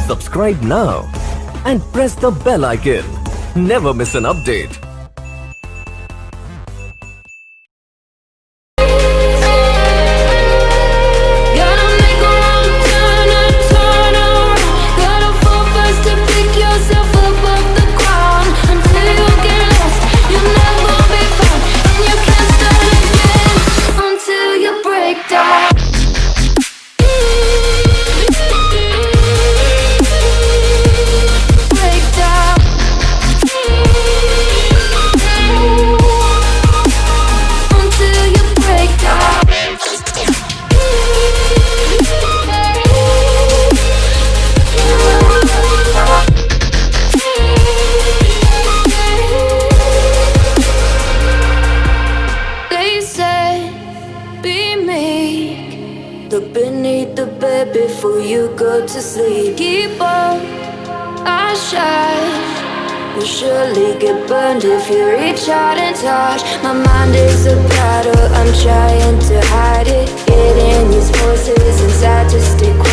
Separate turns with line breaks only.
Subscribe now and press the bell icon. Never miss an update.
Look beneath the bed before you go to sleep. Keep on, I shine. You'll surely get burned if you reach out and touch. My mind is a battle, I'm trying to hide it. Getting these voices inside to stay quiet.